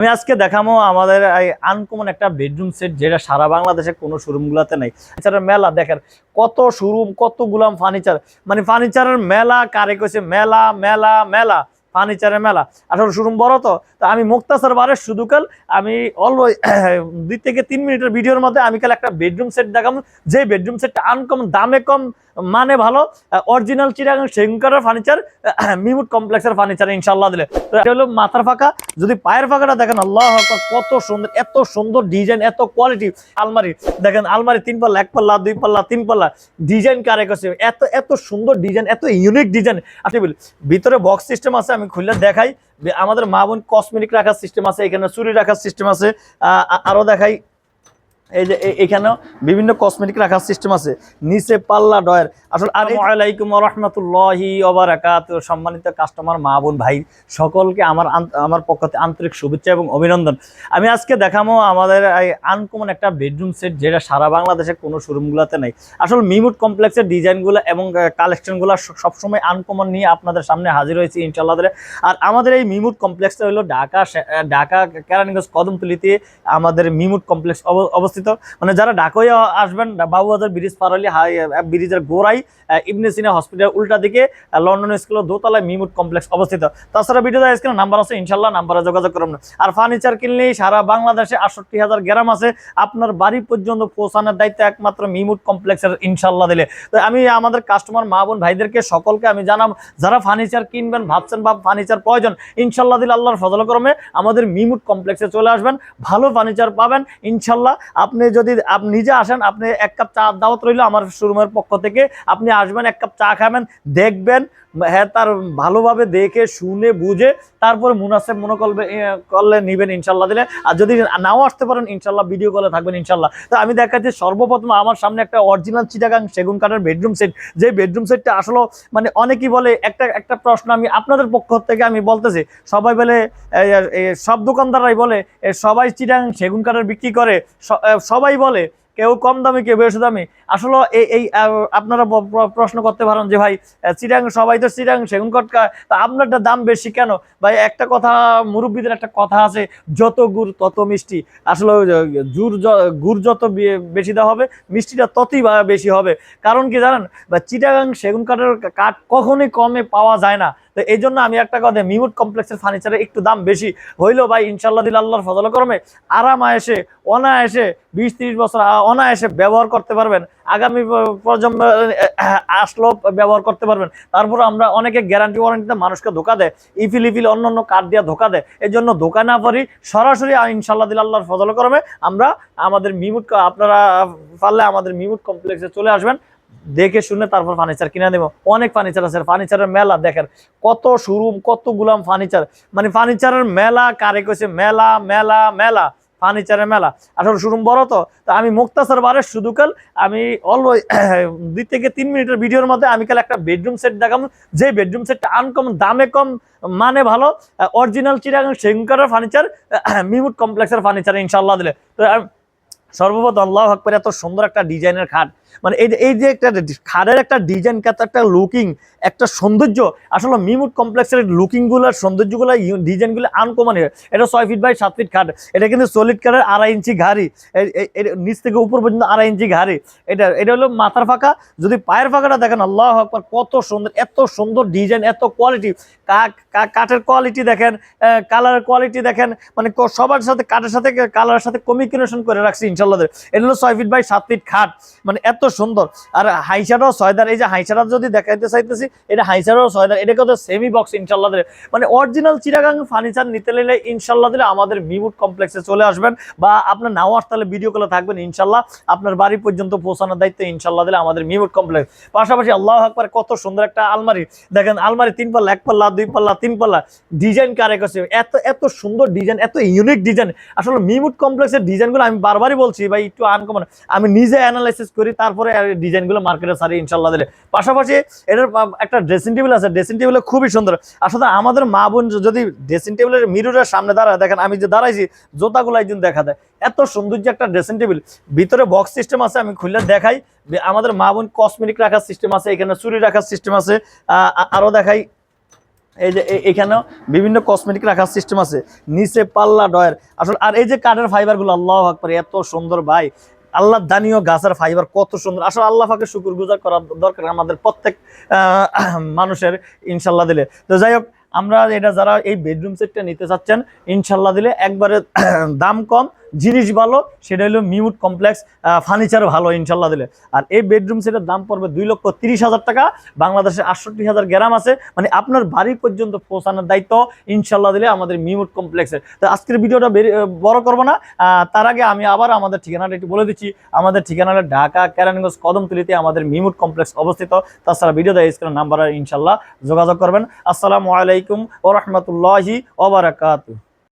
আমি আজকে দেখাবো আমাদের এই আনকমন একটা বেডরুম সেট, যেটা সারা বাংলাদেশে কোনো শোরুমগুলোতে নাই। এছাড়া মেলা দেখেন, কত শোরুম, কতগুলাম ফার্নিচার, মানে ফার্নিচারের মেলা। কারে কইছে মেলা মেলা মেলা, ফার্নিচারের মেলা। আসলে শোরুম বড় তো আমি মুক্তাসর বারে শুধু কাল আমি অলওয়েজ 2 থেকে 3 মিনিটের ভিডিওর মধ্যে আমি কাল একটা বেডরুম সেট দেখাবো, যে বেডরুম সেটটা আনকমন, দামে কম, মানে ভালো, অরিজিনাল চিটাগাং সেগুন কাঠের ফার্নিচার, মিমুট কমপ্লেক্সের ফার্নিচার ইনশাআল্লাহ দিলে। তো এটা হলো মাথার ফাঁকা। যদি পায়ের ফাঁকাটা দেখেন, আল্লাহ আকবার, কত সুন্দর, এত সুন্দর ডিজাইন, এত কোয়ালিটি। আলমারি দেখেন, আলমারি 3 পাল্লা, 1 পাল্লা, 2 পাল্লা, 3 পাল্লা, ডিজাইন কারে করছে, এত এত সুন্দর ডিজাইন, এত ইউনিক ডিজাইন। ভিতরে বক্স সিস্টেম আছে, আমি খুলে দেখাই। আমাদের মা বোন কসমেটিক রাখার সিস্টেম আছে, এখানে চুরি রাখার সিস্টেম আছে, আরো দেখাই। এই যে এখানেও বিভিন্ন কসমেটিক রাখার সিস্টেম আছে, নিচে পাল্লা ডয়ার। আসলে আসসালামু আলাইকুম ওয়া রাহমাতুল্লাহি ওয়া বারাকাতুহু। সম্মানিত কাস্টমার মা বোন ভাই সকলকে আমার পক্ষ থেকে আন্তরিক শুভেচ্ছা এবং অভিনন্দন। আমি আজকে দেখাবো আমাদের এই আনকমন একটা বেডরুম সেট, যেটা সারা বাংলাদেশে কোনো শোরুমগুলোতে নেই। আসলে মিমুট কমপ্লেক্সের ডিজাইনগুলো এবং কালেকশনগুলো সবসময় আনকমন নিয়ে আপনাদের সামনে হাজির হয়েছি ইনশাআল্লাহ। আর আমাদের এই মিমুট কমপ্লেক্সটা হলো ঢাকা কেরানীগঞ্জ কদমতলীতে আমাদের মিমুট কমপ্লেক্স অবস্থিত। মানে যারা ঢাকায় আসবেন, বাবুবাজার ব্রিজ পার হলে ব্রিজের গোড়াই ইবনে সিনা হসপিটাল উল্টা দিকে লন্ডন স্কুলের দোতলায় মিমুট কমপ্লেক্স অবস্থিত। তাছাড়া ভিডিওতে স্ক্রিনে নাম্বার আছে, ইনশাল্লাহ নাম্বারে যোগাযোগ করুন। আর ফার্নিচার কিনলেই সারা বাংলাদেশে 68,000 গ্রাম আছে, আপনার বাড়ি পর্যন্ত পৌঁছানোর দায়িত্ব একমাত্র মিমুট কমপ্লেক্সের ইনশাল্লাহ দিলে। তো আমি আমাদের কাস্টমার মা বোন ভাইদেরকে সকলকে আমি জানাম, যারা ফার্নিচার কিনবেন ভাবছেন বা ফার্নিচার প্রয়োজন, ইনশাল্লাহ দিলে আল্লাহর ফজল করমে আমাদের মিমুট কমপ্লেক্সে চলে আসবেন, ভালো ফার্নিচার পাবেন ইনশাল্লাহ। আপনি যদি নিজে আসেন, আপনি 1 কাপ চা দাওয়াত রইল আমার শোরুমের পক্ষ থেকে। আপনি আসবেন, 1 কাপ চা খাবেন, দেখবেন, হ্যাঁ, তার ভালোভাবে দেখে শুনে বুঝে তারপরে মুনাসেব মনে করলে নিবেন ইনশাল্লাহ দিলে। আর যদি নাও আসতে পারেন, ইনশাল্লাহ ভিডিও কলে থাকবেন ইনশাল্লাহ। তো আমি দেখাচ্ছি সর্বপ্রথম আমার সামনে একটা অরিজিনাল চিটাগাং সেগুন কাঠের বেডরুম সেট। যে বেডরুম সেটটা আসলে মানে অনেকেই বলে, একটা প্রশ্ন আমি আপনাদের পক্ষ থেকে আমি বলতেছি। সবাই বলে, সব দোকানদাররাই বলে সবাই চিটাগাং সেগুন কাঠের বিক্রি করে, সবাই বলে, কেউ কম দামে কেউ বেশি দামে। আসলে এই আপনারা প্রশ্ন করতে পারেন যে ভাই, চিটাগাং সবাই তো চিটাগাং সেগুন কাঠ, তা আপনারটা দাম বেশি কেন? ভাই একটা কথা, মুরব্বীদের একটা কথা আছে, যত গুড় তত মিষ্টি। আসলে গুড় যত বেশি দেওয়া হবে, মিষ্টিটা ততই বেশি হবে। কারণ কি জানেন, বা চিটাগাং সেগুন কাঠের কাঠ কখনোই কমে পাওয়া যায় না। তো এই জন্য আমি একটা কথা, মিমুট কমপ্লেক্সের ফার্নিচারের একটু দাম বেশি হইলো ভাই, ইনশাল্লাহ দিল আল্লাহর ফজল করমে আরামায়েসে অনায়াসে 20-30 বছর অনায়াসে ব্যবহার করতে পারবেন। আগামী প্রজন্ম আসলেও ব্যবহার করতে পারবেন। তারপর আমরা অনেকে গ্যারান্টি ওয়ারেন্টিতে মানুষকে ধোকা দেয়, ইফিল অন্য কার্ড দিয়ে ধোকা দেয়। এই জন্য ধোকা না পারি, সরাসরি ইনশাল্লাহ দিল আল্লাহর ফজল করমে আমরা আমাদের মিমুট, আপনারা পারলে আমাদের মিমুট কমপ্লেক্সে চলে আসবেন, দেখে শুনে তারপর ফার্নিচার কিনে দেবো। অনেক ফার্নিচার আছে, ফার্নিচারের মেলা দেখেন, কত শোরুম, কতগুলাম ফার্নিচার, মানে ফার্নিচারের মেলা। কারে কইছে মেলা মেলা মেলা, ফার্নিচারের মেলা। আসলে শোরুম বড় তো আমি মুক্তাসর বারে শুধু কাল আমি অলওয়েজ 2 থেকে 3 মিনিটের ভিডিওর মধ্যে আমি কাল একটা বেডরুম সেট দেখাবো, যে বেডরুম সেটটা আনকমন, দামে কম, মানে ভালো, অরিজিনাল চিটাগাং সেগুন কাঠের ফার্নিচার, মিমুট কমপ্লেক্সের ফার্নিচার ইনশাআল্লাহ দিলে। তো সর্বপ্রথম আল্লাহু আকবার, এত সুন্দর একটা ডিজাইনের খাট, মানে এই যে একটা খাটের একটা ডিজাইন, একটা লুকিং, একটা সৌন্দর্য। আসলে মিমুট কমপ্লেক্সের লুকিং গুলার, সৌন্দর্যগুলো, ডিজাইনগুলো আনকমন। এটা 6 ফিট বাই 7 ফিট খাট। এটা কিন্তু সলিড কাঠের 2.5 ইঞ্চি ঘাড়ি, নিচ থেকে উপর পর্যন্ত 2.5 ইঞ্চি ঘাড়ি। এটা হলো মাথার ফাঁকা। যদি পায়ের ফাঁকাটা দেখেন, আল্লাহু আকবার, কত সুন্দর, এত সুন্দর ডিজাইন, এত কোয়ালিটি। কাঠের কোয়ালিটি দেখেন, কালারের কোয়ালিটি দেখেন, মানে সবার সাথে কাঠের সাথে কালারের সাথে কমিউনিকেশন করে রাখছি ইনশাআল্লাহ। এটা হলো 6 ফিট বাই 7 ফিট খাট, মানে এত সুন্দর। আর হাইসাটাও 6 ধার। এই যে হাইসাটা যদি দেখাইতে চাইতেছি, এটা হাইসাটাও 6 ধার। এটা কত সেমি বক্স ইনশাআল্লাহ। মানে অরিজিনাল চিটাগাং ফার্নিচার নিতে নিলে ইনশাআল্লাহ দিলে আমাদের মিমুট কমপ্লেক্সে চলে আসবেন, বা আপনার নাও আসলে ভিডিও কলে থাকবেন ইনশাআল্লাহ। আপনার বাড়ি পর্যন্ত পৌঁছানোর দায়িত্ব ইনশাআল্লাহ দিলে আমাদের মিমুট কমপ্লেক্স। পাশাপাশি আল্লাহু আকবার, কত সুন্দর একটা আলমারি দেখেন, আলমারি 3 পাল্লা, 1 পাল্লা, 2 পাল্লা, 3 পাল্লা, ডিজাইন কারে করছে, এত এত সুন্দর ডিজাইন, এত ইউনিক ডিজাইন। আসলে মিমুট কমপ্লেক্সের ডিজাইনগুলো আমি বারবারই বলছি ভাই, একটু আনকমন। আমি নিজে অ্যানালাইসিস করি, তারপরে ডিজাইনগুলো মার্কেটে ছাড়ি ইনশাআল্লাহ দিলে। পাশাপাশি এটার একটা ড্রেসিং টেবিল আছে, ড্রেসিং টেবিলে খুবই সুন্দর। আসলে আমাদের মা বোন যদি ড্রেসিং টেবিলের মিররের সামনে দাঁড়ায়, দেখেন আমি যে দাঁড়াইছি, জোতাগুলো একদিন দেখা দেয়, এত সৌন্দর্য একটা ড্রেসিং টেবিল। ভিতরে বক্স সিস্টেম আছে, আমি খুলে দেখাই। আমাদের মা বোন কসমেটিক রাখার সিস্টেম আছে, এখানে চুরি রাখার সিস্টেম আছে, আরো দেখাই। এই যে এখানেও বিভিন্ন কসমেটিক রাখার সিস্টেম আছে, নিচে পাল্লা ডয়ের আসলে। আর এই যে কাঠের ফাইবারগুলো, আল্লাহু আকবার, এত সুন্দর ভাই। আল্লাহ দানীয় গাছের ফাইবার কত সুন্দর, আসলে আল্লাহ পাকে শুকরগুজার করা দরকার আমাদের প্রত্যেক মানুষের ইনশাল্লাহ দিলে। তো যাই হোক, আমরা এটা যারা এই বেডরুম সেটটা নিতে চাচ্ছেন ইনশাল্লাহ দিলে একবারে দাম কম, জিনিস ভালো, সেটা হলো মিউট কমপ্লেক্স, ফার্নিচার ভালো ইনশাল্লাহ দিলে। আর এই বেডরুম সেটের দাম পড়বে 2,30,000 টাকা। বাংলাদেশে 68,000 গ্রাম আছে, মানে আপনার বাড়ি পর্যন্ত পৌঁছানোর দায়িত্ব ইনশাল্লাহ দিলে আমাদের মিউট কমপ্লেক্সের। তো আজকের ভিডিওটা বড় করবো না, তার আগে আমি আবার আমাদের ঠিকানাটা একটু বলে দিচ্ছি। আমাদের ঠিকানাটা ঢাকা কেরানীগঞ্জ কদমতলিতে আমাদের মিউট কমপ্লেক্স অবস্থিত। তাছাড়া ভিডিও দেয় স্ক্রিনের নাম্বারে ইনশাল্লাহ যোগাযোগ করবেন। আসসালামু আলাইকুম ওয়া রাহমাতুল্লাহি ওয়া বারাকাতুহু।